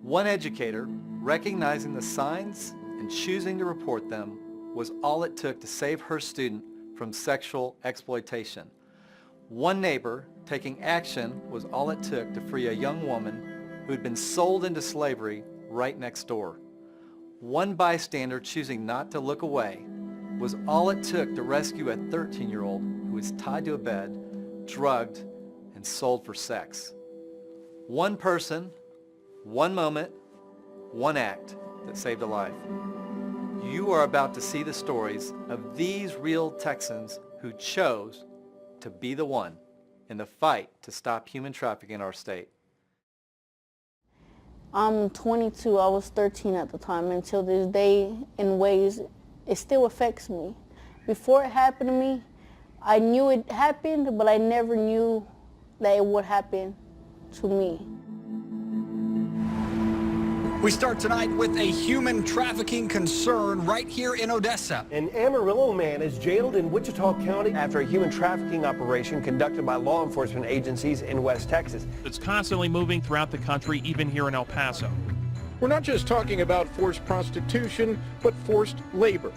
One educator, recognizing the signs and choosing to report them, was all it took to save her student from sexual exploitation. One neighbor taking action was all it took to free a young woman who had been sold into slavery right next door. One bystander choosing not to look away was all it took to rescue a 13-year-old who was tied to a bed, drugged, and sold for sex. One person, one moment, one act that saved a life. You are about to see the stories of these real Texans who chose to be the one in the fight to stop human trafficking in our state. I'm 22, I was 13 at the time. Until this day, in ways, it still affects me. Before it happened to me, I knew it happened, but I never knew that it would happen to me. We start tonight with a human trafficking concern right here in Odessa. An Amarillo man is jailed in Wichita County after a human trafficking operation conducted by law enforcement agencies in West Texas. It's constantly moving throughout the country, even here in El Paso. We're not just talking about forced prostitution, but forced labor.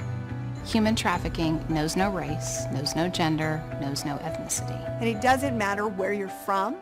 Human trafficking knows no race, knows no gender, knows no ethnicity. And it doesn't matter where you're from,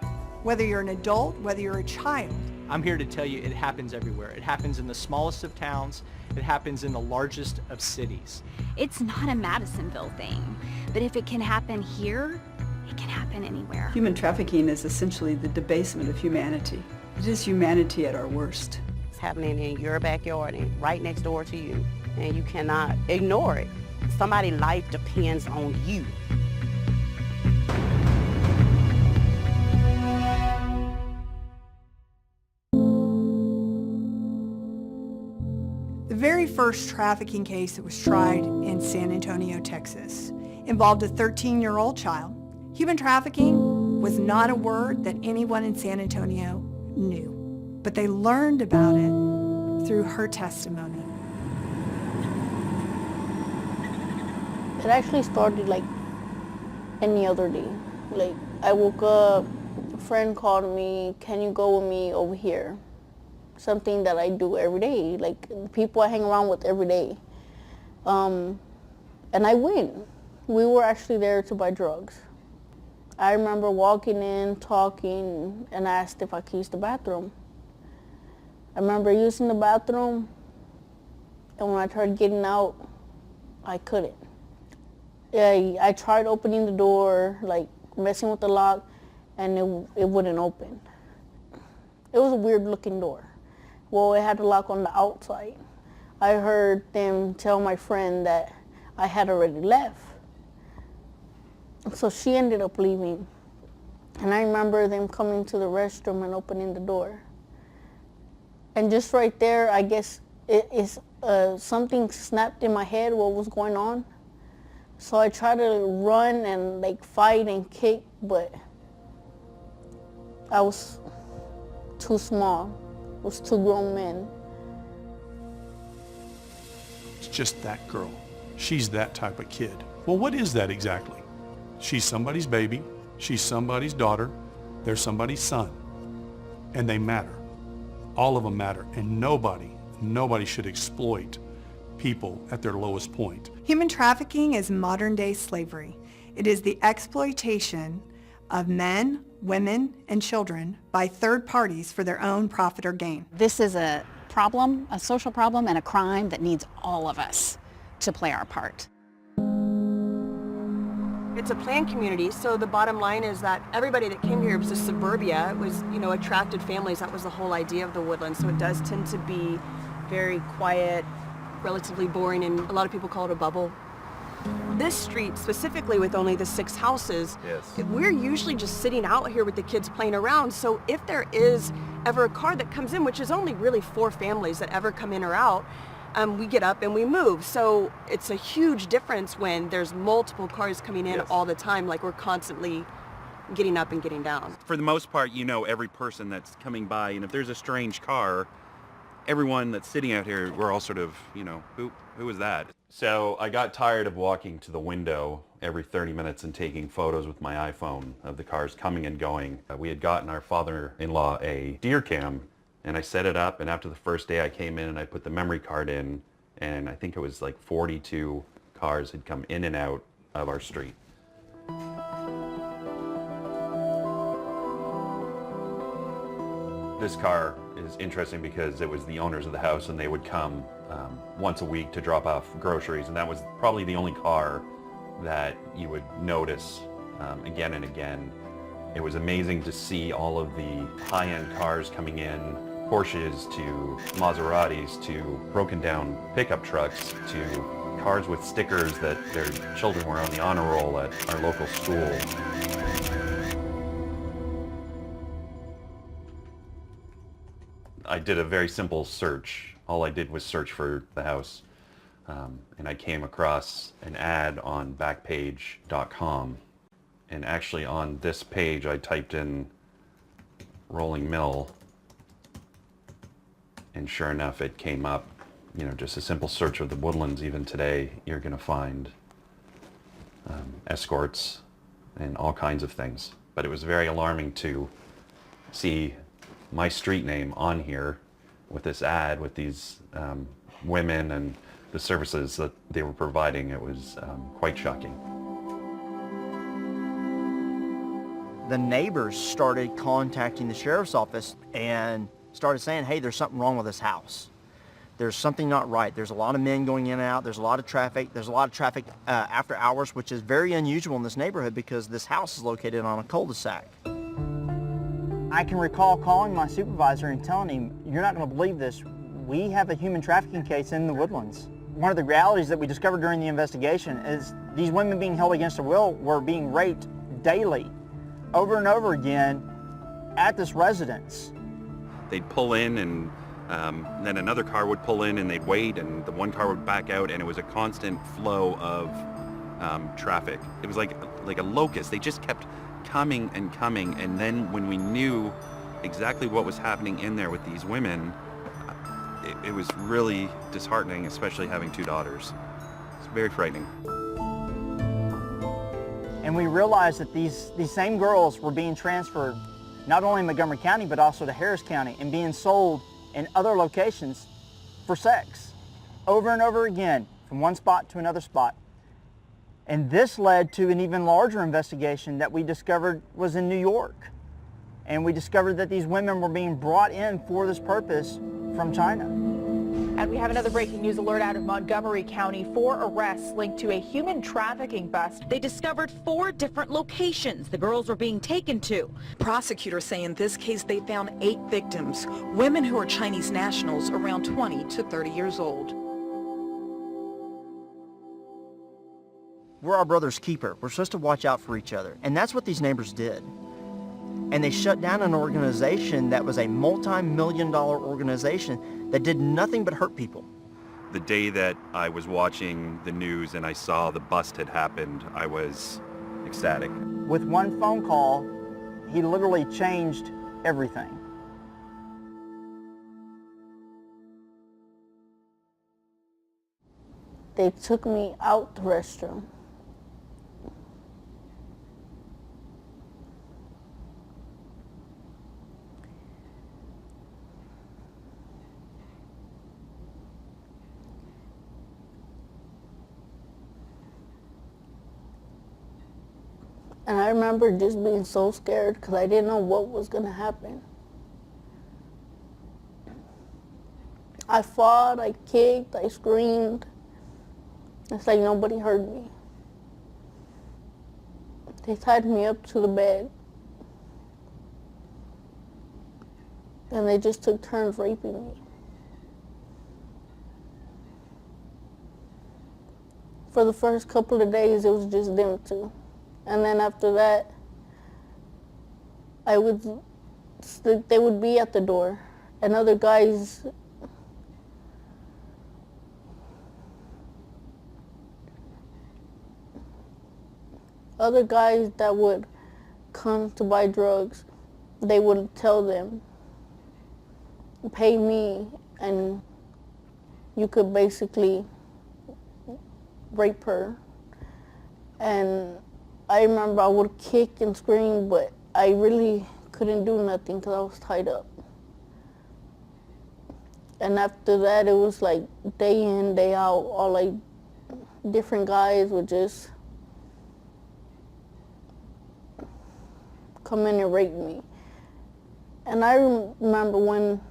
whether you're an adult, whether you're a child. I'm here to tell you it happens everywhere. It happens in the smallest of towns. It happens in the largest of cities. It's not a Madisonville thing, but if it can happen here, it can happen anywhere. Human trafficking is essentially the debasement of humanity. It is humanity at our worst. It's happening in your backyard and right next door to you, and you cannot ignore it. Somebody's life depends on you. The very first trafficking case that was tried in San Antonio, Texas, involved a 13-year-old child. Human trafficking was not a word that anyone in San Antonio knew, but they learned about it through her testimony. It actually started like any other day. Like, I woke up, a friend called me, can you go with me over here? Something that I do every day, like the people I hang around with every day. And I went. We were actually there to buy drugs. I remember walking in, talking, and I asked if I could use the bathroom. I remember using the bathroom, and when I tried getting out, I couldn't. I tried opening the door, like messing with the lock, and it wouldn't open. It was a weird looking door. Well, it had the lock on the outside. I heard them tell my friend that I had already left. So she ended up leaving. And I remember them coming to the restroom and opening the door. And just right there, I guess something snapped in my head what was going on. So I tried to run and like fight and kick, but I was too small. It was two grown men. It's just that girl. She's that type of kid. Well, what is that exactly? She's somebody's baby. She's somebody's daughter. They're somebody's son. And they matter. All of them matter. And nobody should exploit people at their lowest point. Human trafficking is modern-day slavery. It is the exploitation of men, women, and children by third parties for their own profit or gain. This is a problem, a social problem, and a crime that needs all of us to play our part. It's a planned community, so the bottom line is that everybody that came here was just suburbia. It was, attracted families. That was the whole idea of the Woodlands. So it does tend to be very quiet, relatively boring, and a lot of people call it a bubble. This street, specifically with only the 6 houses, we're usually just sitting out here with the kids playing around. So if there is ever a car that comes in, which is only really 4 families that ever come in or out, we get up and we move. So it's a huge difference when there's multiple cars coming in all the time, like we're constantly getting up and getting down. For the most part, every person that's coming by, and if there's a strange car, everyone that's sitting out here, we're all sort of, who is that? So I got tired of walking to the window every 30 minutes and taking photos with my iPhone of the cars coming and going. We had gotten our father-in-law a deer cam And I set it up, and after the first day I came in and I put the memory card in, and I think it was like 42 cars had come in and out of our street. This car is interesting because it was the owners of the house, and they would come once a week to drop off groceries, and that was probably the only car that you would notice again and again. It was amazing to see all of the high-end cars coming in, Porsches to Maseratis to broken down pickup trucks to cars with stickers that their children were on the honor roll at our local school. I did a very simple search. All I did was search for the house. And I came across an ad on Backpage.com. And actually on this page I typed in Rolling Mill, and sure enough it came up. You know, just a simple search of the Woodlands. Even today you're going to find escorts and all kinds of things. But it was very alarming to see my street name on here with this ad with these women and the services that they were providing. It was quite shocking. The neighbors started contacting the sheriff's office and started saying, hey, there's something wrong with this house. There's something not right. There's a lot of men going in and out. There's a lot of traffic. There's a lot of traffic after hours, which is very unusual in this neighborhood because this house is located on a cul-de-sac. I can recall calling my supervisor and telling him, you're not going to believe this. We have a human trafficking case in the Woodlands. One of the realities that we discovered during the investigation is these women being held against their will were being raped daily, over and over again, at this residence. They'd pull in, and then another car would pull in, and they'd wait, and the one car would back out, and it was a constant flow of traffic. It was like a locust. They just kept coming and coming, and then when we knew exactly what was happening in there with these women, it was really disheartening, especially having two daughters. It's very frightening. And we realized that these same girls were being transferred not only in Montgomery County but also to Harris County and being sold in other locations for sex over and over again from one spot to another spot. And this led to an even larger investigation that we discovered was in New York. And we discovered that these women were being brought in for this purpose from China. And we have another breaking news alert out of Montgomery County. 4 arrests linked to a human trafficking bust. They discovered 4 different locations the girls were being taken to. Prosecutors say in this case they found 8 victims, women who are Chinese nationals around 20 to 30 years old. We're our brother's keeper. We're supposed to watch out for each other. And that's what these neighbors did. And they shut down an organization that was a multi-million-dollar organization that did nothing but hurt people. The day that I was watching the news and I saw the bust had happened, I was ecstatic. With one phone call, he literally changed everything. They took me out the restroom. And I remember just being so scared because I didn't know what was going to happen. I fought, I kicked, I screamed. It's like nobody heard me. They tied me up to the bed. And they just took turns raping me. For the first couple of days, it was just them two. And then after that, they would be at the door, and other guys that would come to buy drugs, they would tell them, pay me, and you could basically rape her. And I remember I would kick and scream, but I really couldn't do nothing because I was tied up. And after that, it was like day in, day out, all like different guys would just come in and rape me. And I remember when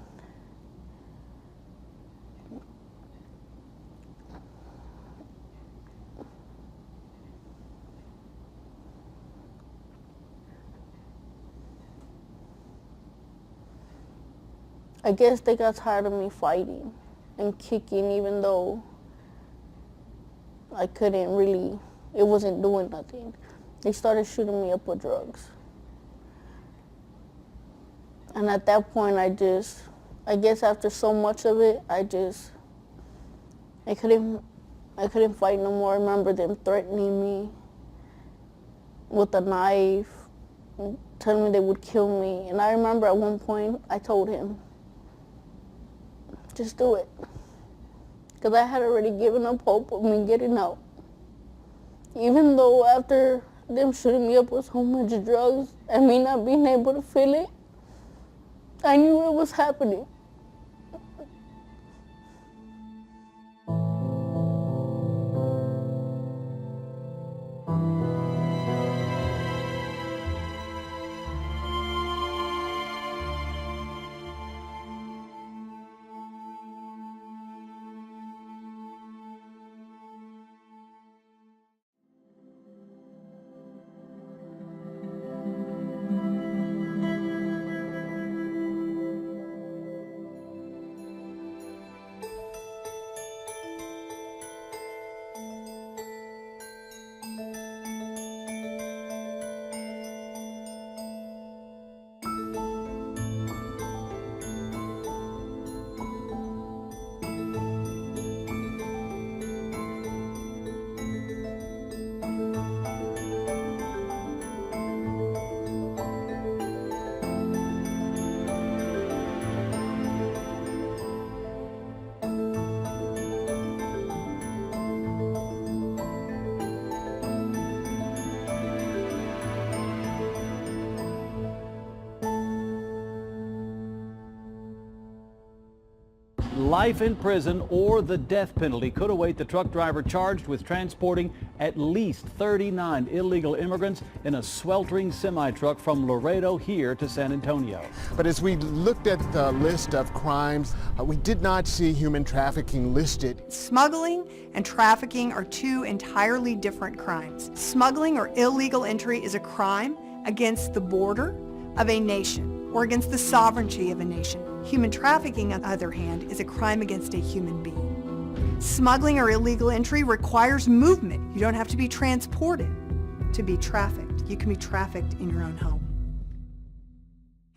I guess they got tired of me fighting and kicking, even though I couldn't really, it wasn't doing nothing. They started shooting me up with drugs. And at that point, I guess after so much of it, I couldn't fight no more. I remember them threatening me with a knife, telling me they would kill me. And I remember at one point, I told him, just do it. Because I had already given up hope of me getting out. Even though after them shooting me up with so much drugs and me not being able to feel it, I knew it was happening. Life in prison or the death penalty could await the truck driver charged with transporting at least 39 illegal immigrants in a sweltering semi-truck from Laredo here to San Antonio. But as we looked at the list of crimes, we did not see human trafficking listed. Smuggling and trafficking are two entirely different crimes. Smuggling or illegal entry is a crime against the border of a nation or against the sovereignty of a nation. Human trafficking, on the other hand, is a crime against a human being. Smuggling or illegal entry requires movement. You don't have to be transported to be trafficked. You can be trafficked in your own home.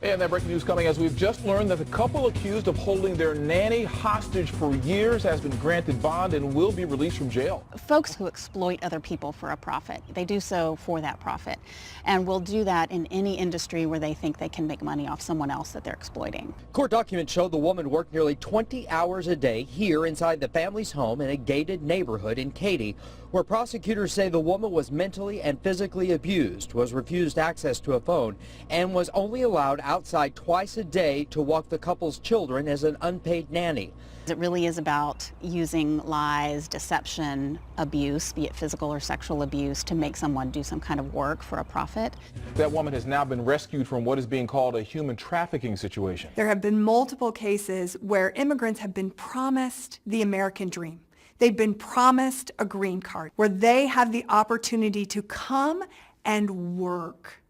And that breaking news coming as we've just learned that the couple accused of holding their nanny hostage for years has been granted bond and will be released from jail. Folks who exploit other people for a profit, they do so for that profit, and will do that in any industry where they think they can make money off someone else that they're exploiting. Court documents show the woman worked nearly 20 hours a day here inside the family's home in a gated neighborhood in Katy, where prosecutors say the woman was mentally and physically abused, was refused access to a phone, and was only allowed outside twice a day to walk the couple's children as an unpaid nanny. It really is about using lies, deception, abuse, be it physical or sexual abuse, to make someone do some kind of work for a profit. That woman has now been rescued from what is being called a human trafficking situation. There have been multiple cases where immigrants have been promised the American dream. They've been promised a green card where they have the opportunity to come and work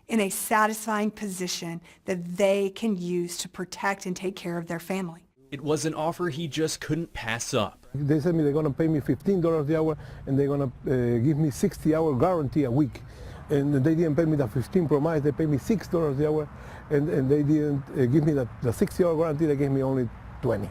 in a satisfying position that they can use to protect and take care of their family. It was an offer he just couldn't pass up. They said they're going to pay me $15 the hour and they're going to give me 60-hour guarantee a week. And they didn't pay me the 15 promise, they paid me $6 the hour, and they didn't give me the 60-hour guarantee, they gave me only 20.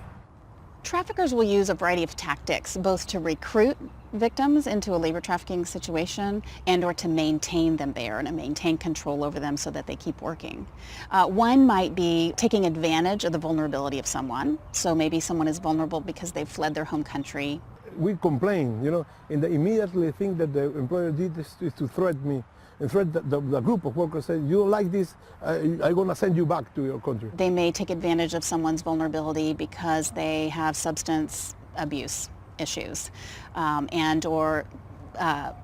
Traffickers will use a variety of tactics, both to recruit victims into a labor trafficking situation and or to maintain them there and to maintain control over them so that they keep working. One might be taking advantage of the vulnerability of someone. So maybe someone is vulnerable because they've fled their home country we complain, you know, and the immediately thing that the employer did is to threaten me. And threat the group of workers said, you don't like this, I'm going to send you back to your country. They may take advantage of someone's vulnerability because they have substance abuse issues and or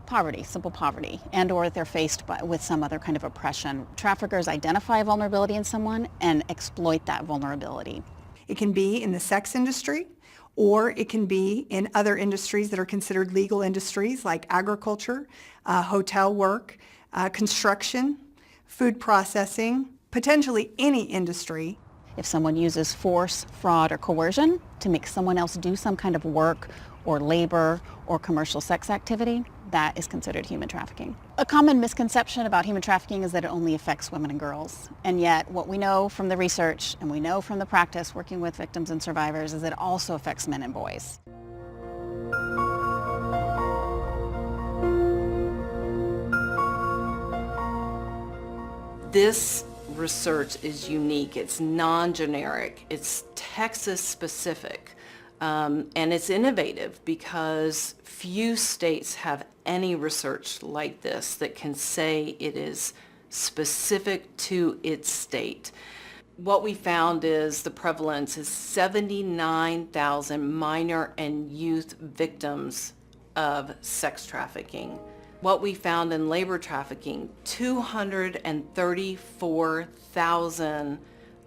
poverty, simple poverty, and or they're faced with some other kind of oppression. Traffickers identify vulnerability in someone and exploit that vulnerability. It can be in the sex industry, or it can be in other industries that are considered legal industries like agriculture, hotel work, construction, food processing, potentially any industry. If someone uses force, fraud, or coercion to make someone else do some kind of work or labor or commercial sex activity, that is considered human trafficking. A common misconception about human trafficking is that it only affects women and girls. And yet what we know from the research and we know from the practice working with victims and survivors is that it also affects men and boys. This research is unique. It's non-generic. It's Texas-specific. And it's innovative because few states have any research like this that can say it is specific to its state. What we found is the prevalence is 79,000 minor and youth victims of sex trafficking. What we found in labor trafficking, 234,000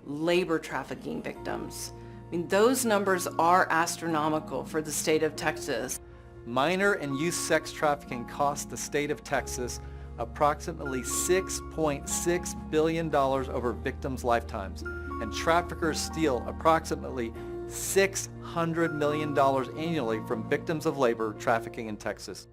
labor trafficking victims. I mean, those numbers are astronomical for the state of Texas. Minor and youth sex trafficking cost the state of Texas approximately $6.6 billion over victims' lifetimes, and traffickers steal approximately $600 million annually from victims of labor trafficking in Texas.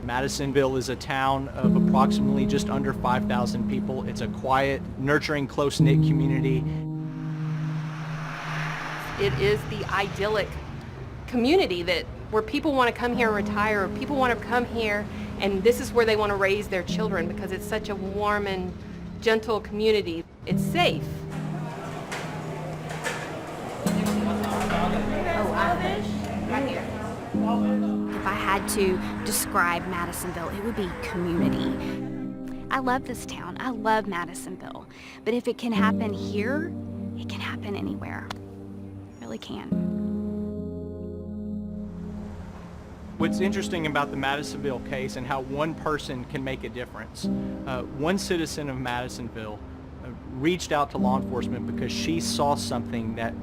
Madisonville is a town of approximately just under 5,000 people. It's a quiet, nurturing, close-knit community. It is the idyllic community where people want to come here and retire, or people want to come here and this is where they want to raise their children because it's such a warm and gentle community. It's safe. If I had to describe Madisonville, it would be community. I love this town. I love Madisonville. But if it can happen here, it can happen anywhere. It really can. What's interesting about the Madisonville case and how one person can make a difference. One citizen of Madisonville reached out to law enforcement because she saw something that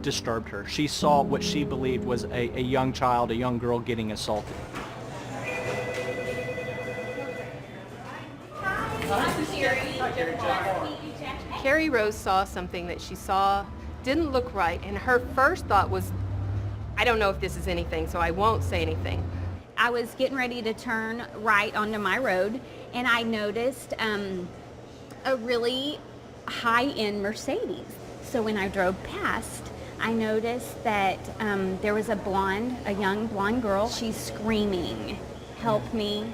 disturbed her. She saw what she believed was a young child, a young girl getting assaulted. Carrie Rose saw something that she saw didn't look right, and her first thought was, I don't know if this is anything, so I won't say anything. I was getting ready to turn right onto my road, and I noticed a really high-end Mercedes. So when I drove past, I noticed that there was a young blonde girl. She's screaming, help me,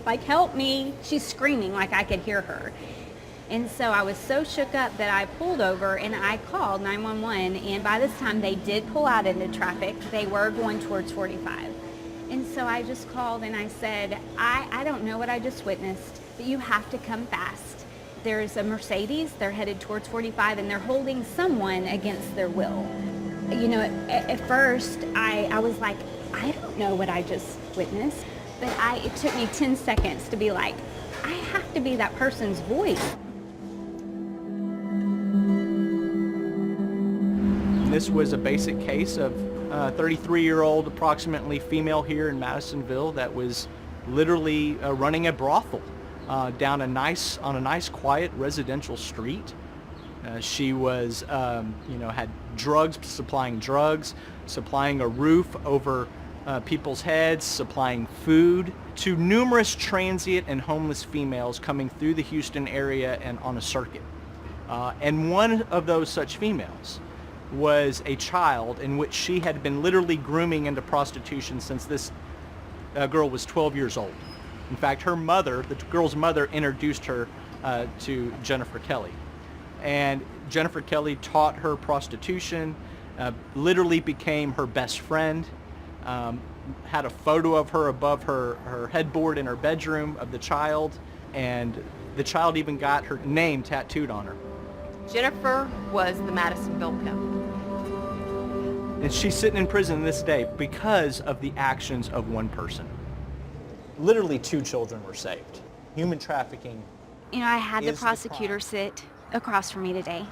like help me. She's screaming like I could hear her. And so I was so shook up that I pulled over and I called 911, and by this time they did pull out into traffic. They were going towards 45. And so I just called and I said, I don't know what I just witnessed, but you have to come fast. There's a Mercedes, they're headed towards 45, and they're holding someone against their will. You know, at first, I was like, I don't know what I just witnessed, but it took me 10 seconds to be like, I have to be that person's voice. This was a basic case of 33-year-old approximately female here in Madisonville that was literally running a brothel on a nice quiet residential street. She was, had supplying drugs, supplying a roof over people's heads, supplying food to numerous transient and homeless females coming through the Houston area and on a circuit. And one of those such females was a child in which she had been literally grooming into prostitution since this girl was 12 years old. In fact, her mother, the girl's mother, introduced her to Jennifer Kelly. And Jennifer Kelly taught her prostitution, literally became her best friend, had a photo of her above her headboard in her bedroom of the child, and the child even got her name tattooed on her. Jennifer was the Madisonville pimp. And she's sitting in prison this day because of the actions of one person. Literally 2 children were saved. Human trafficking. You know, I had the is the prosecutor sit across from me today.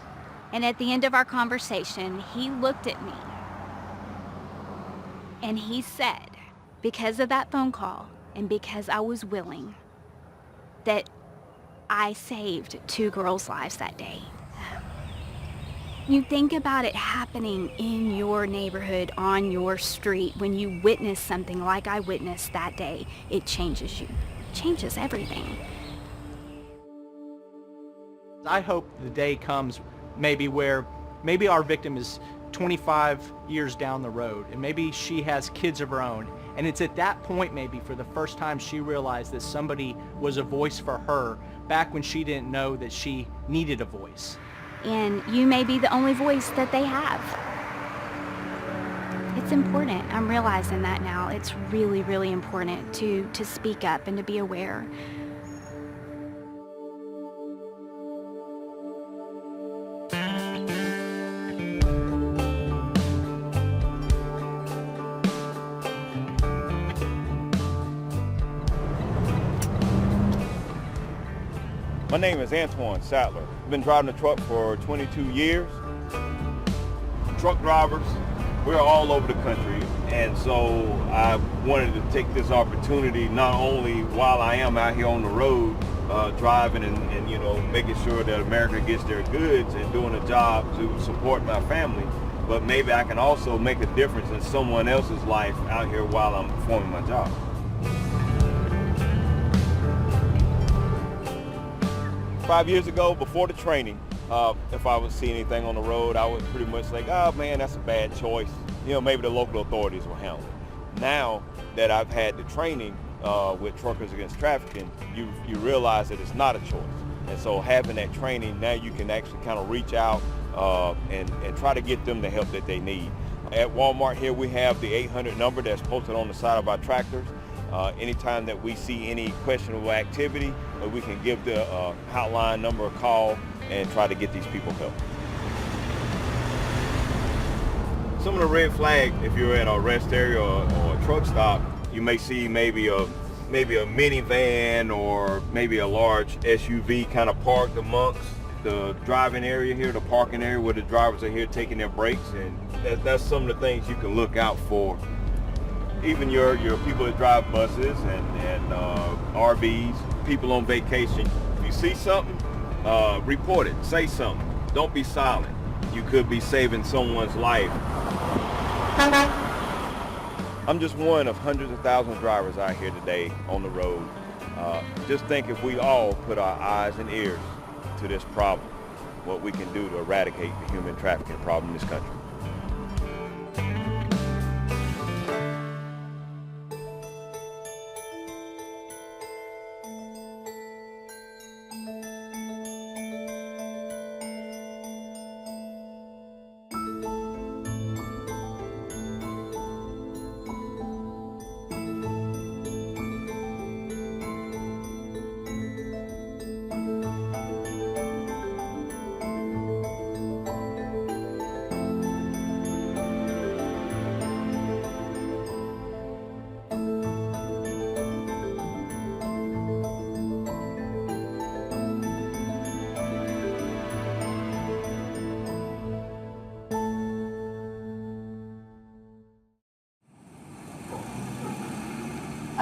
And at the end of our conversation, he looked at me and he said, because of that phone call and because I was willing, that I saved 2 girls' lives that day. You think about it happening in your neighborhood, on your street, when you witness something like I witnessed that day, it changes you. It changes everything. I hope the day comes maybe where maybe our victim is 25 years down the road and maybe she has kids of her own, and it's at that point maybe for the first time she realized that somebody was a voice for her back when she didn't know that she needed a voice. And you may be the only voice that they have. It's important. I'm realizing that now. It's really, really important to speak up and to be aware. My name is Antoine Sattler. I've been driving the truck for 22 years. Truck drivers, we're all over the country, and so I wanted to take this opportunity not only while I am out here on the road driving and you know, making sure that America gets their goods and doing a job to support my family, but maybe I can also make a difference in someone else's life out here while I'm performing my job. Five years ago, before the training, if I would see anything on the road, I would pretty much say, oh man, that's a bad choice. You know, maybe the local authorities will handle it. Now that I've had the training with Truckers Against Trafficking, you realize that it's not a choice. And so having that training, now you can actually kind of reach out and try to get them the help that they need. At Walmart here, we have the 800 number that's posted on the side of our tractors. Anytime that we see any questionable activity, we can give the hotline number a call and try to get these people help. Some of the red flags, if you're at a rest area or a truck stop, you may see maybe a minivan or maybe a large SUV kind of parked amongst the driving area here, the parking area where the drivers are here taking their breaks, and that's some of the things you can look out for. Even your people that drive buses and RVs, people on vacation. If you see something, report it, say something. Don't be silent. You could be saving someone's life. I'm just one of hundreds of thousands of drivers out here today on the road. Just think if we all put our eyes and ears to this problem, what we can do to eradicate the human trafficking problem in this country.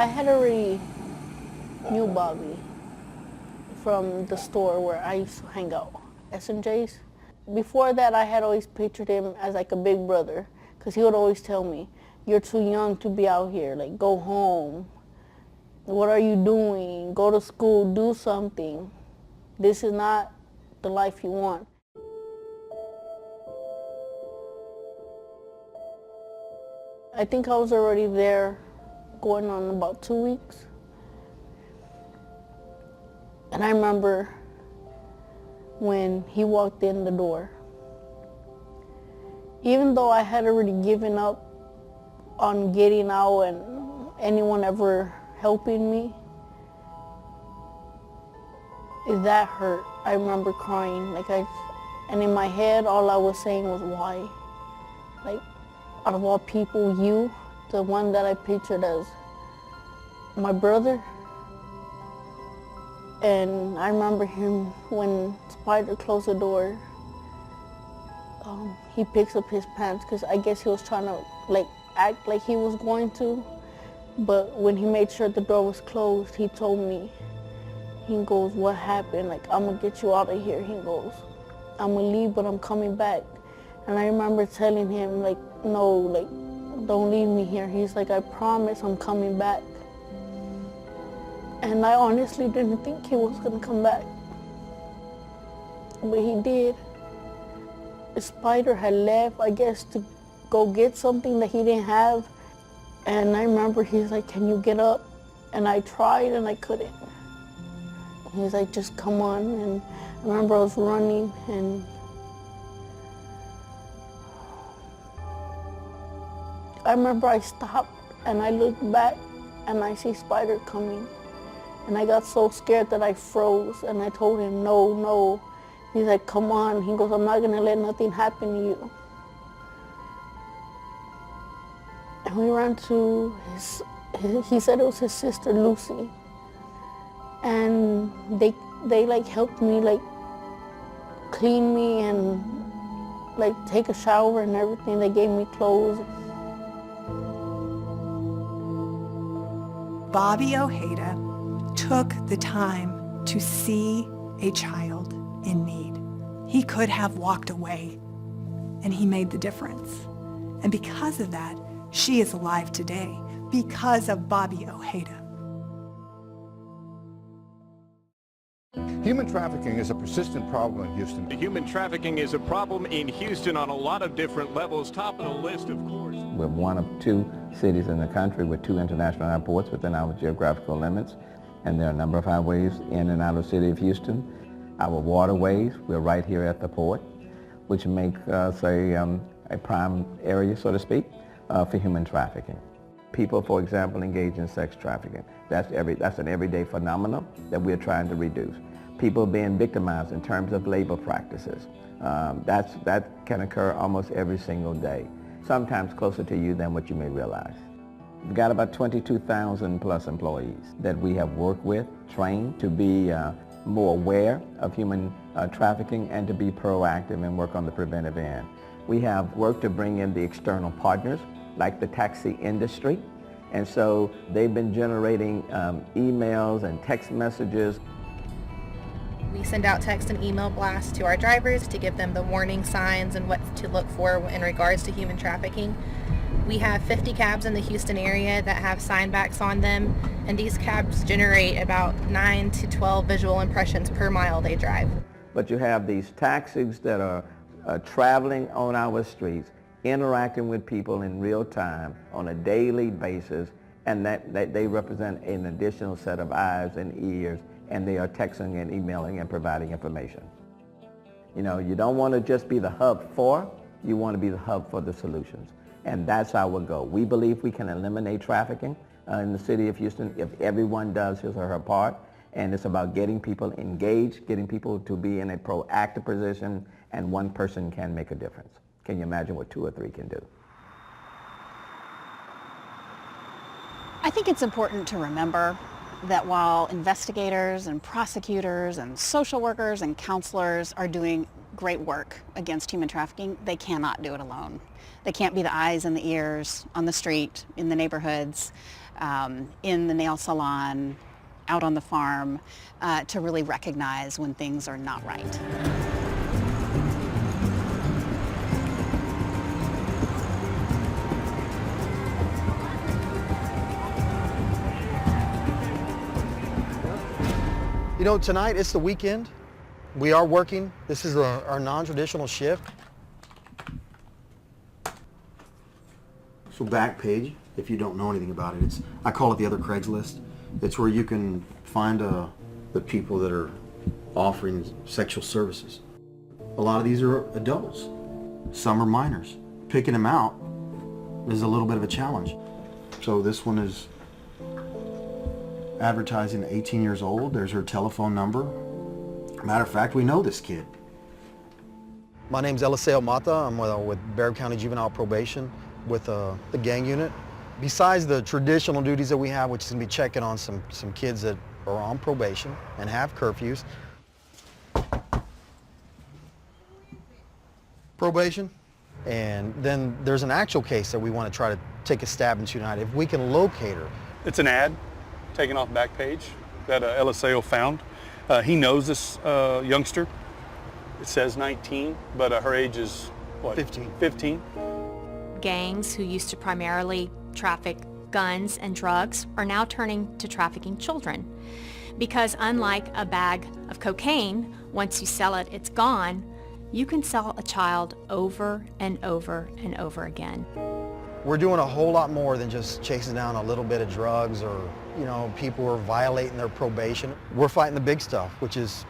I had already knew Bobby from the store where I used to hang out, S&J's. Before that, I had always pictured him as like a big brother, because he would always tell me, you're too young to be out here, like go home. What are you doing? Go to school, do something. This is not the life you want. I think I was already there going on about 2 weeks. And I remember when he walked in the door. Even though I had already given up on getting out and anyone ever helping me, that hurt. I remember crying, and in my head, all I was saying was, why? Like, out of all people, you, the one that I pictured as my brother. And I remember him, when Spider closed the door, he picks up his pants, because I guess he was trying to act like he was going to. But when he made sure the door was closed, he told me, he goes, what happened? Like, I'm gonna get you out of here. He goes, I'm gonna leave, but I'm coming back. And I remember telling him, no, don't leave me here. He's like, I promise I'm coming back. And I honestly didn't think he was gonna come back. But he did. Spider had left, I guess, to go get something that he didn't have. And I remember he's like, can you get up? And I tried and I couldn't. He's like, just come on. And I remember I was running, and I remember I stopped and I looked back and I see Spider coming. And I got so scared that I froze, and I told him, no, no. He's like, come on. He goes, I'm not gonna let nothing happen to you. And we ran to he said it was his sister, Lucy. And they helped me clean me and take a shower and everything. They gave me clothes. Bobby Ojeda took the time to see a child in need. He could have walked away, and he made the difference. And because of that, she is alive today, because of Bobby Ojeda. Human trafficking is a persistent problem in Houston. Human trafficking is a problem in Houston on a lot of different levels. Top of the list, of course. We're one of 2 cities in the country with 2 international airports within our geographical limits. And there are a number of highways in and out of the city of Houston. Our waterways, we're right here at the port, which make us a prime area, so to speak, for human trafficking. People, for example, engage in sex trafficking. That's an everyday phenomenon that we're trying to reduce. People being victimized in terms of labor practices. That can occur almost every single day, sometimes closer to you than what you may realize. We've got about 22,000 plus employees that we have worked with, trained to be more aware of human trafficking and to be proactive and work on the preventive end. We have worked to bring in the external partners like the taxi industry, and so they've been generating emails and text messages. We send out text and email blasts to our drivers to give them the warning signs and what to look for in regards to human trafficking. We have 50 cabs in the Houston area that have sign backs on them, and these cabs generate about 9 to 12 visual impressions per mile they drive. But you have these taxis that are traveling on our streets, interacting with people in real time on a daily basis, and that they represent an additional set of eyes and ears, and they are texting and emailing and providing information. You know, you don't want to just be the hub for, you want to be the hub for the solutions. And that's our goal. We believe we can eliminate trafficking in the city of Houston if everyone does his or her part. And it's about getting people engaged, getting people to be in a proactive position, and one person can make a difference. Can you imagine what 2 or 3 can do? I think it's important to remember that while investigators and prosecutors and social workers and counselors are doing great work against human trafficking, they cannot do it alone. They can't be the eyes and the ears on the street, in the neighborhoods. in the nail salon, out on the farm, to really recognize when things are not right. You know, tonight it's the weekend. We are working. This is our non-traditional shift. So Backpage, if you don't know anything about it, I call it the other Craigslist. It's where you can find the people that are offering sexual services. A lot of these are adults. Some are minors. Picking them out is a little bit of a challenge. So this one is advertising 18 years old. There's her telephone number. Matter of fact, we know this kid. My name's Eliseo Mata. I'm with Barab County Juvenile Probation with the gang unit. Besides the traditional duties that we have, which is going to be checking on some kids that are on probation and have curfews. Probation. And then there's an actual case that we want to try to take a stab into tonight. If we can locate her. It's an ad taken off Backpage that Eliseo found. He knows this youngster. It says 19, but her age is, what? 15. 15. Gangs who used to primarily traffic guns and drugs are now turning to trafficking children. Because unlike a bag of cocaine, once you sell it, it's gone, you can sell a child over and over and over again. We're doing a whole lot more than just chasing down a little bit of drugs or, you know, people who are violating their probation. We're fighting the big stuff, which is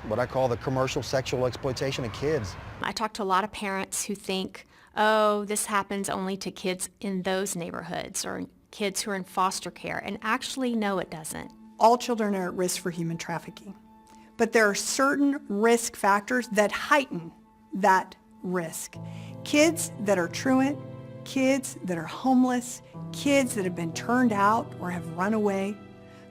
what I call the commercial sexual exploitation of kids. I talk to a lot of parents who think, oh, this happens only to kids in those neighborhoods or kids who are in foster care, and actually, no, it doesn't. All children are at risk for human trafficking, but there are certain risk factors that heighten that risk. Kids that are truant, kids that are homeless, kids that have been turned out or have run away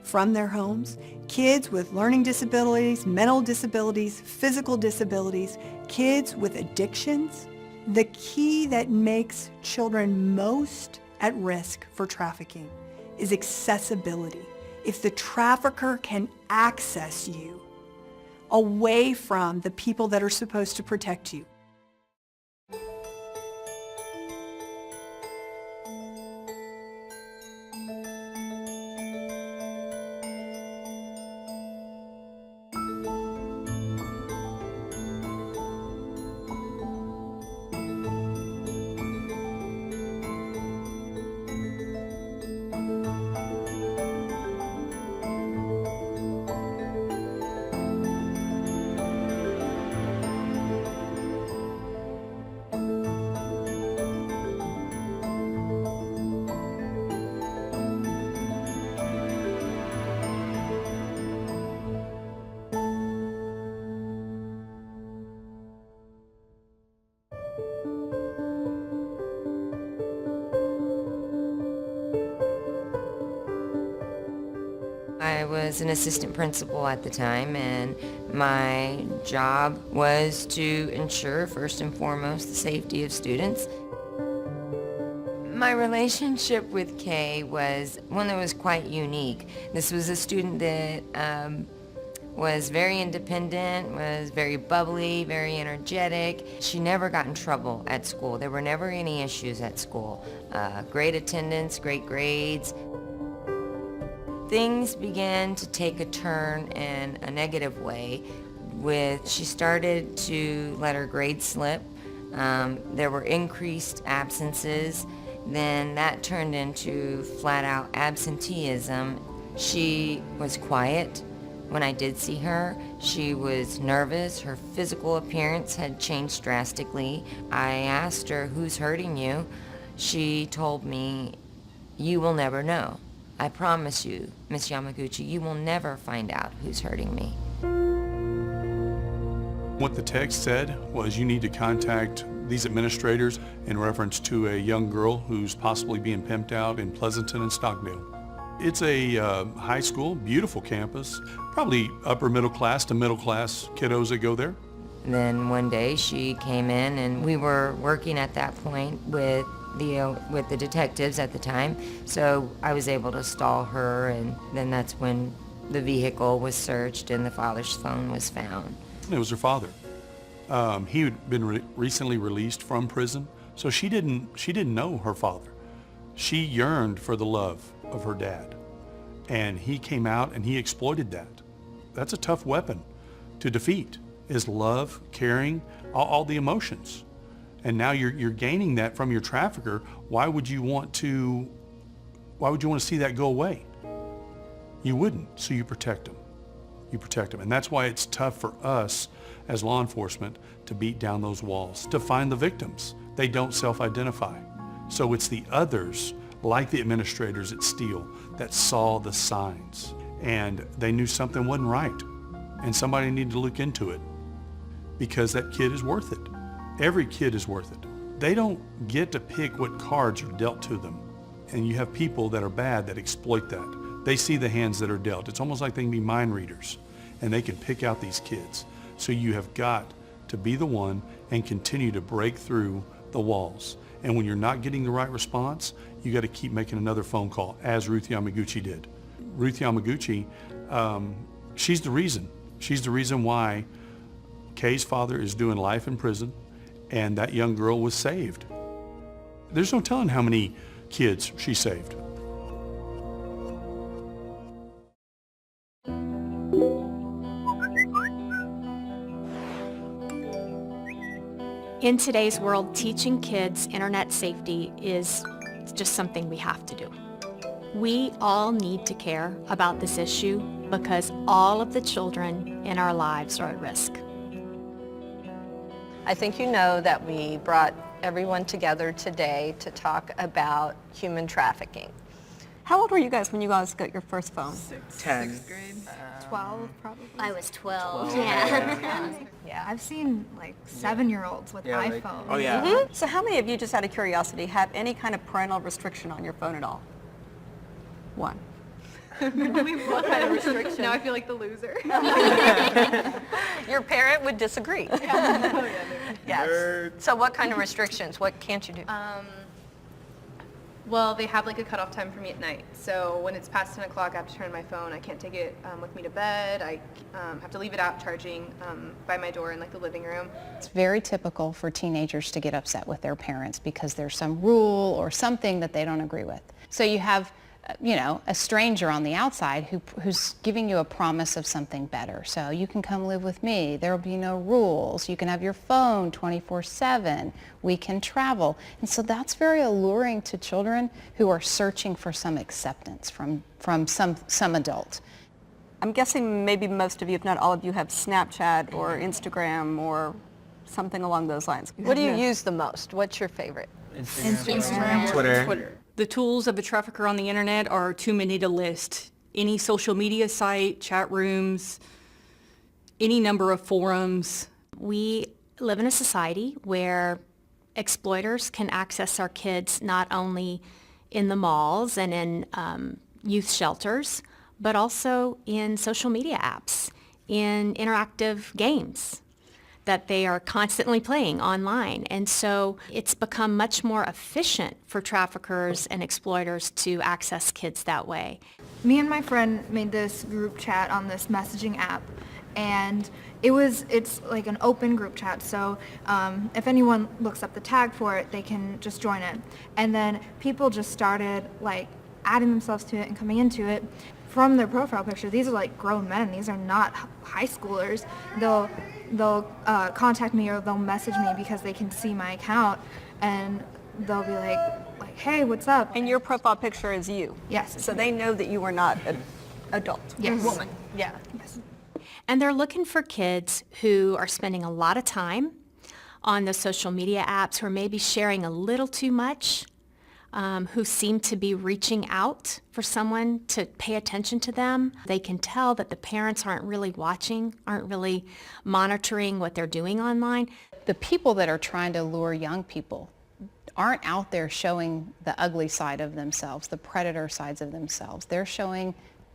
from their homes, kids with learning disabilities, mental disabilities, physical disabilities, kids with addictions. The key that makes children most at risk for trafficking is accessibility. If the trafficker can access you away from the people that are supposed to protect you. I was an assistant principal at the time, and my job was to ensure, first and foremost, the safety of students. My relationship with Kay was one that was quite unique. This was a student that was very independent, was very bubbly, very energetic. She never got in trouble at school. There were never any issues at school. Great attendance, great grades. Things began to take a turn in a negative way she started to let her grades slip. There were increased absences. Then that turned into flat out absenteeism. She was quiet when I did see her. She was nervous. Her physical appearance had changed drastically. I asked her, "Who's hurting you?" She told me, "You will never know. I promise you, Miss Yamaguchi, you will never find out who's hurting me." What the text said was you need to contact these administrators in reference to a young girl who's possibly being pimped out in Pleasanton and Stockdale. It's a high school, beautiful campus, probably upper middle class to middle class kiddos that go there. Then one day she came in, and we were working at that point with with the detectives at the time. So I was able to stall her, and then that's when the vehicle was searched and the father's phone was found. It was her father. He had been recently released from prison, so she didn't know her father. She yearned for the love of her dad, and he came out and he exploited that. That's a tough weapon to defeat, is love, caring, all the emotions. And now you're gaining that from your trafficker. Why would you want to see that go away? You wouldn't, so you protect them. You protect them. And that's why it's tough for us as law enforcement to beat down those walls, to find the victims. They don't self-identify. So it's the others, like the administrators at Steele, that saw the signs and they knew something wasn't right. And somebody needed to look into it, because that kid is worth it. Every kid is worth it. They don't get to pick what cards are dealt to them. And you have people that are bad that exploit that. They see the hands that are dealt. It's almost like they can be mind readers, and they can pick out these kids. So you have got to be the one and continue to break through the walls. And when you're not getting the right response, you got to keep making another phone call, as Ruth Yamaguchi did. Ruth Yamaguchi, she's the reason. She's the reason why Kay's father is doing life in prison, and that young girl was saved. There's no telling how many kids she saved. In today's world, teaching kids internet safety is just something we have to do. We all need to care about this issue because all of the children in our lives are at risk. I think you know that we brought everyone together today to talk about human trafficking. How old were you guys when you guys got your first phone? 10. 6th grade. 12 probably. I was 12. 12. Yeah. I've seen like 7-year-olds with iPhones. Oh yeah. Mm-hmm. So how many of you, just out of curiosity, have any kind of parental restriction on your phone at all? One. What kind of restriction? Now I feel like the loser. Your parent would disagree. Yes. So what kind of restrictions? What can't you do? Well, they have like a cutoff time for me at night. So when it's past 10 o'clock, I have to turn my phone. I can't take it with me to bed. I have to leave it out charging by my door in like the living room. It's very typical for teenagers to get upset with their parents because there's some rule or something that they don't agree with. So you have a stranger on the outside who's giving you a promise of something better. So you can come live with me. There will be no rules. You can have your phone 24/7. We can travel. And so that's very alluring to children who are searching for some acceptance from some adult. I'm guessing maybe most of you, if not all of you, have Snapchat or Instagram or something along those lines. What do you use the most? What's your favorite? Instagram. Twitter. The tools of the trafficker on the internet are too many to list. Any social media site, chat rooms, any number of forums. We live in a society where exploiters can access our kids not only in the malls and in youth shelters, but also in social media apps, in interactive games that they are constantly playing online. And so it's become much more efficient for traffickers and exploiters to access kids that way. Me and my friend made this group chat on this messaging app, and it's like an open group chat, so if anyone looks up the tag for it, they can just join it. And then people just started like adding themselves to it and coming into it. From their profile picture, these are like grown men. These are not high schoolers. They'll contact me or they'll message me because they can see my account, and they'll be like, hey, what's up? And your profile picture is you? Yes. So they know that you are not an adult woman? Yeah. Yes. And they're looking for kids who are spending a lot of time on the social media apps, who are maybe sharing a little too much, who seem to be reaching out for someone to pay attention to them. They can tell that the parents aren't really watching, aren't really monitoring what they're doing online. The people that are trying to lure young people aren't out there showing the ugly side of themselves, the predator sides of themselves. They're showing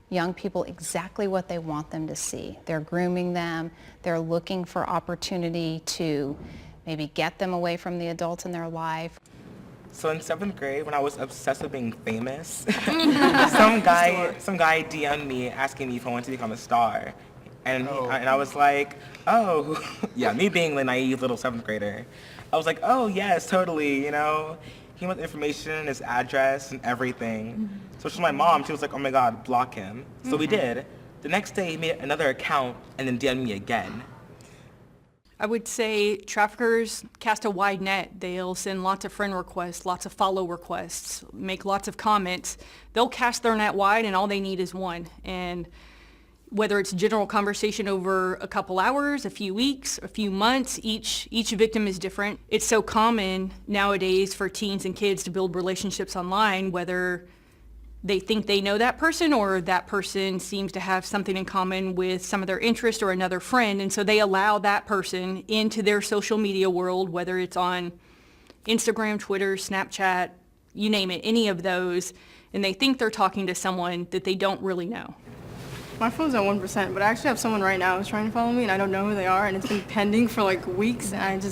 young people exactly what they want them to see. They're grooming them. They're looking for opportunity to maybe get them away from the adults in their life. So in 7th grade, when I was obsessed with being famous, some guy DM'd me asking me if I wanted to become a star. And I was like, oh, yeah, me being the naive little 7th grader. I was like, oh, yes, totally, you know. He wanted information, his address, and everything. So to my mom, she was like, oh my God, block him. So we did. The next day, he made another account and then DM'd me again. I would say traffickers cast a wide net. They'll send lots of friend requests, lots of follow requests, make lots of comments. They'll cast their net wide and all they need is one. And whether it's general conversation over a couple hours, a few weeks, a few months, each victim is different. It's so common nowadays for teens and kids to build relationships online, whether they think they know that person or that person seems to have something in common with some of their interest or another friend. And so they allow that person into their social media world, whether it's on Instagram, Twitter, Snapchat, you name it, any of those. And they think they're talking to someone that they don't really know. My phone's at 1%, but I actually have someone right now who's trying to follow me and I don't know who they are and it's been pending for like weeks and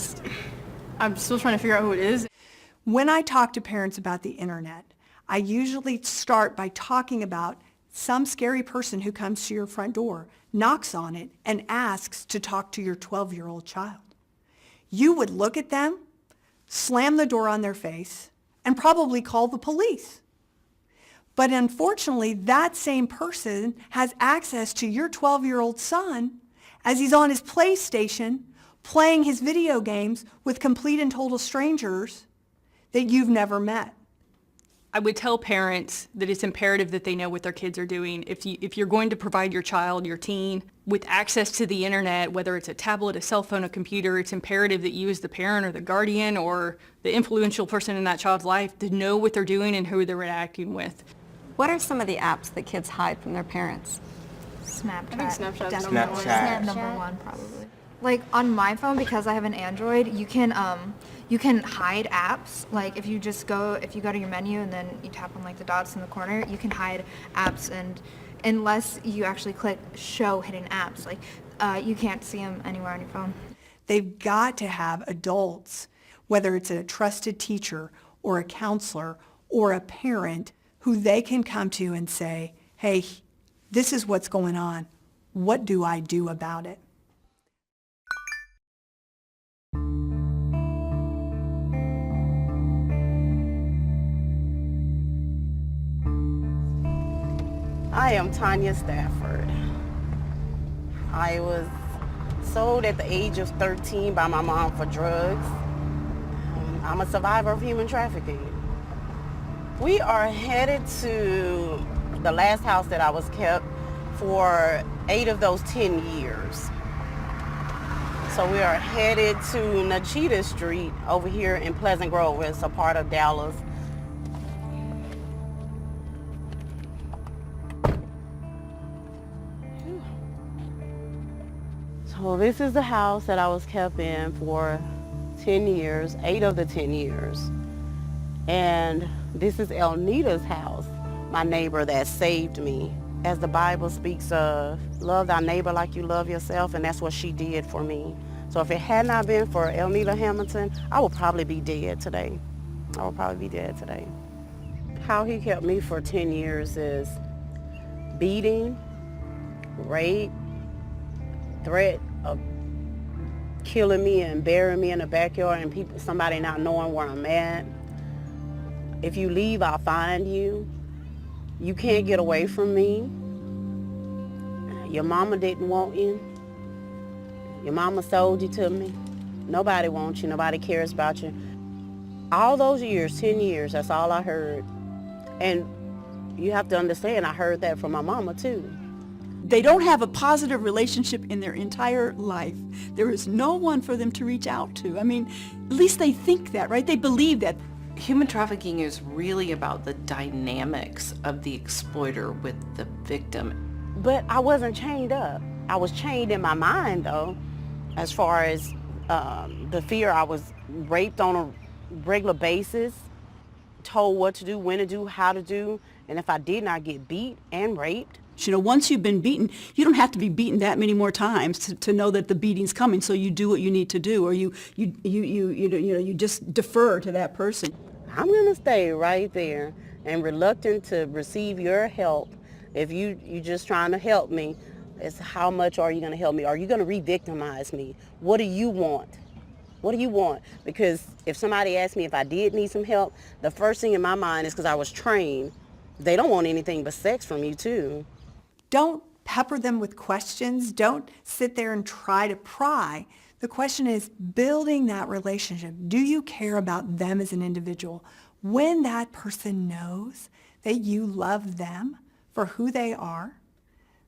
I'm still trying to figure out who it is. When I talk to parents about the internet, I usually start by talking about some scary person who comes to your front door, knocks on it, and asks to talk to your 12-year-old child. You would look at them, slam the door on their face, and probably call the police. But unfortunately, that same person has access to your 12-year-old son as he's on his PlayStation playing his video games with complete and total strangers that you've never met. I would tell parents that it's imperative that they know what their kids are doing. If you're going to provide your child, your teen, with access to the internet, whether it's a tablet, a cell phone, a computer, it's imperative that you as the parent or the guardian or the influential person in that child's life to know what they're doing and who they're interacting with. What are some of the apps that kids hide from their parents? Snapchat. I think Snapchat's Snapchat. Number one, probably. Like on my phone, because I have an Android, you can hide apps. Like if you go to your menu and then you tap on like the dots in the corner, you can hide apps, and unless you actually click show hidden apps, like you can't see them anywhere on your phone. They've got to have adults, whether it's a trusted teacher or a counselor or a parent, who they can come to and say, hey, this is what's going on. What do I do about it? I am Tanya Stafford. I was sold at the age of 13 by my mom for drugs. I'm a survivor of human trafficking. We are headed to the last house that I was kept for 8 of those 10 years. So we are headed to Nachita Street over here in Pleasant Grove. It's a part of Dallas. So this is the house that I was kept in for 10 years, 8 of the 10 years. And this is Elnita's house, my neighbor that saved me. As the Bible speaks of, love thy neighbor like you love yourself, and that's what she did for me. So if it had not been for Elnita Hamilton, I would probably be dead today. I would probably be dead today. How he kept me for 10 years is beating, rape, threat of killing me and burying me in the backyard and somebody not knowing where I'm at. If you leave, I'll find you. You can't get away from me. Your mama didn't want you. Your mama sold you to me. Nobody wants you. Nobody cares about you. All those years, 10 years, that's all I heard. And you have to understand, I heard that from my mama too. They don't have a positive relationship in their entire life. There is no one for them to reach out to. I mean, at least they think that, right? They believe that. Human trafficking is really about the dynamics of the exploiter with the victim. But I wasn't chained up. I was chained in my mind, though, as far as the fear. I was raped on a regular basis, told what to do, when to do, how to do, and if I did not get beat and raped. You know, once you've been beaten, you don't have to be beaten that many more times to know that the beating's coming. So you do what you need to do, or you just defer to that person. I'm going to stay right there and reluctant to receive your help. If you just trying to help me, it's how much are you going to help me? Are you going to re-victimize me? What do you want? What do you want? Because if somebody asked me if I did need some help, the first thing in my mind is, because I was trained, they don't want anything but sex from you too. Don't pepper them with questions. Don't sit there and try to pry. The question is building that relationship. Do you care about them as an individual? When that person knows that you love them for who they are,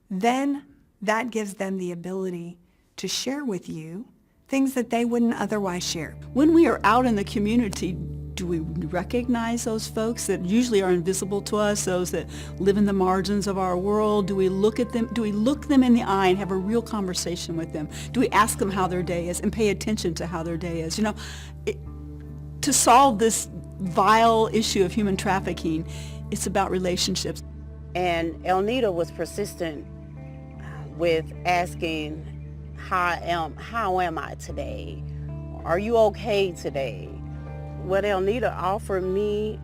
then that gives them the ability to share with you things that they wouldn't otherwise share. When we are out in the community, do we recognize those folks that usually are invisible to us, those that live in the margins of our world? Do we look at them? Do we look them in the eye and have a real conversation with them? Do we ask them how their day is and pay attention to how their day is? You know, to solve this vile issue of human trafficking, it's about relationships. And Elnita was persistent with asking, how am I today? Are you okay today? What Elnita offered me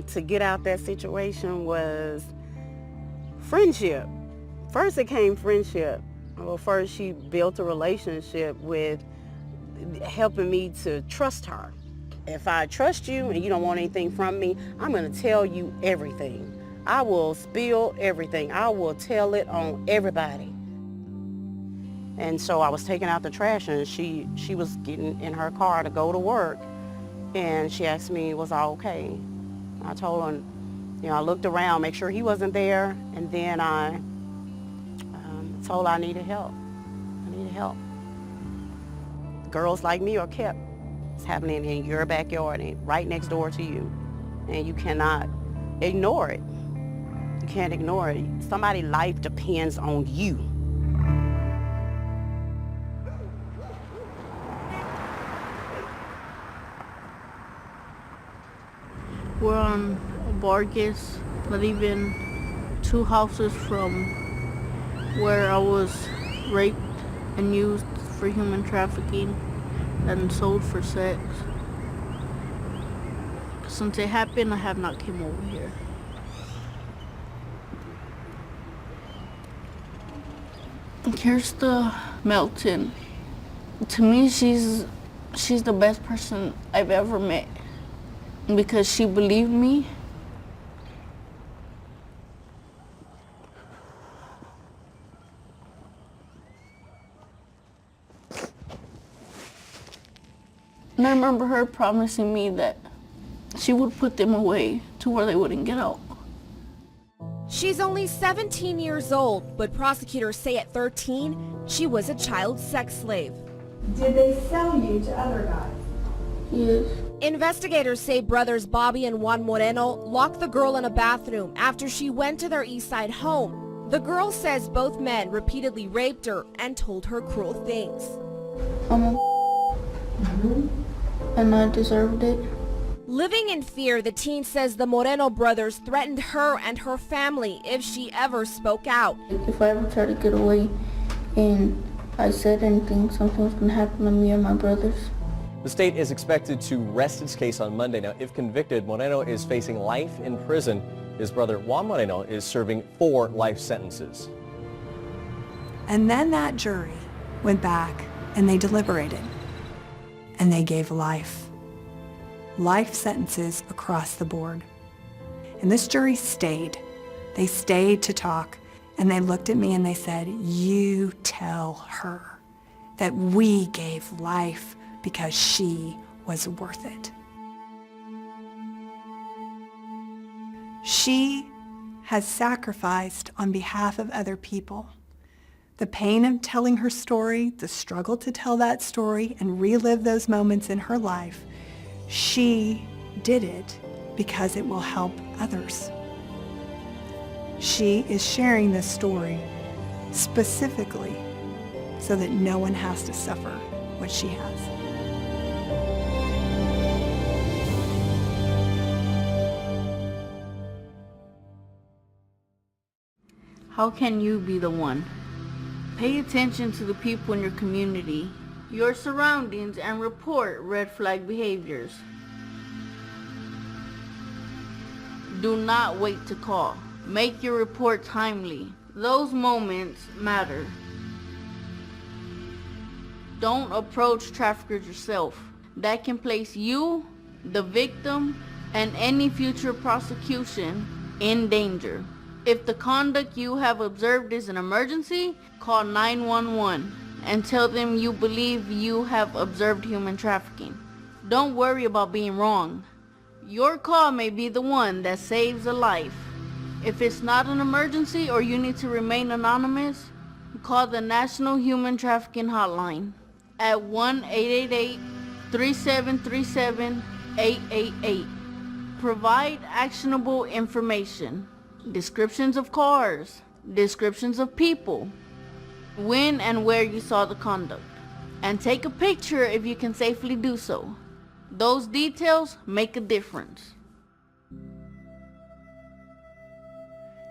to get out that situation was friendship. First it came friendship. Well, first she built a relationship with helping me to trust her. If I trust you and you don't want anything from me, I'm going to tell you everything. I will spill everything. I will tell it on everybody. And so I was taking out the trash, and she was getting in her car to go to work. And she asked me, was I okay? I told her, you know, I looked around, make sure he wasn't there, and then I told her I needed help. I needed help. Girls like me are kept. It's happening in your backyard and right next door to you. And you cannot ignore it. You can't ignore it. Somebody's life depends on you. We're on Vargas, not even 2 houses from where I was raped and used for human trafficking and sold for sex. Since it happened, I have not came over here. Kirsta Melton. To me, she's the best person I've ever met because she believed me. And I remember her promising me that she would put them away to where they wouldn't get out. She's only 17 years old, but prosecutors say at 13, she was a child sex slave. Did they sell you to other guys? Yes. Investigators say brothers Bobby and Juan Moreno locked the girl in a bathroom after she went to their East Side home. The girl says both men repeatedly raped her and told her cruel things. And I deserved it. Living in fear, the teen says the Moreno brothers threatened her and her family if she ever spoke out. If I ever try to get away and I said anything, something was going to happen to me and my brothers. The state is expected to rest its case on Monday. Now, if convicted, Moreno is facing life in prison. His brother Juan Moreno is serving 4 life sentences. And then that jury went back and they deliberated. And they gave life sentences across the board. And this jury stayed. They stayed to talk, and they looked at me and they said, you tell her that we gave life because she was worth it. She has sacrificed on behalf of other people. The pain of telling her story, the struggle to tell that story and relive those moments in her life, she did it because it will help others. She is sharing this story specifically so that no one has to suffer what she has. How can you be the one? Pay attention to the people in your community, your surroundings, and report red flag behaviors. Do not wait to call. Make your report timely. Those moments matter. Don't approach traffickers yourself. That can place you, the victim, and any future prosecution in danger. If the conduct you have observed is an emergency, call 911 and tell them you believe you have observed human trafficking. Don't worry about being wrong. Your call may be the one that saves a life. If it's not an emergency or you need to remain anonymous, call the National Human Trafficking Hotline at 1-888-3737-888. Provide actionable information. Descriptions of cars, descriptions of people, when and where you saw the conduct, and take a picture if you can safely do so. Those details make a difference.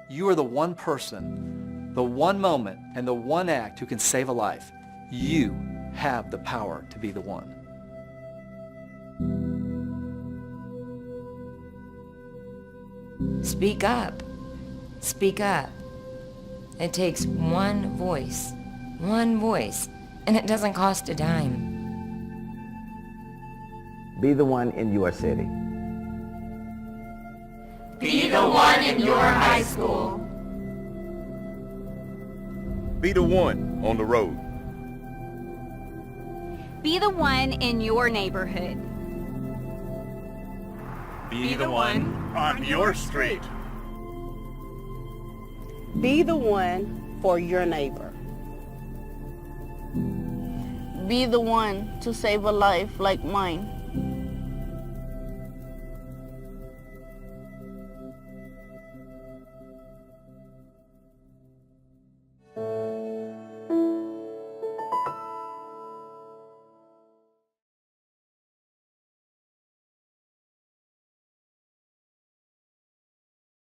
You are the one person, the one moment, and the one act who can save a life. You have the power to be the one. Speak up. Speak up. It takes one voice, and it doesn't cost a dime. Be the one in your city. Be the one in your high school. Be the one on the road. Be the one in your neighborhood. Be the one on your street. Be the one for your neighbor. Be the one to save a life like mine.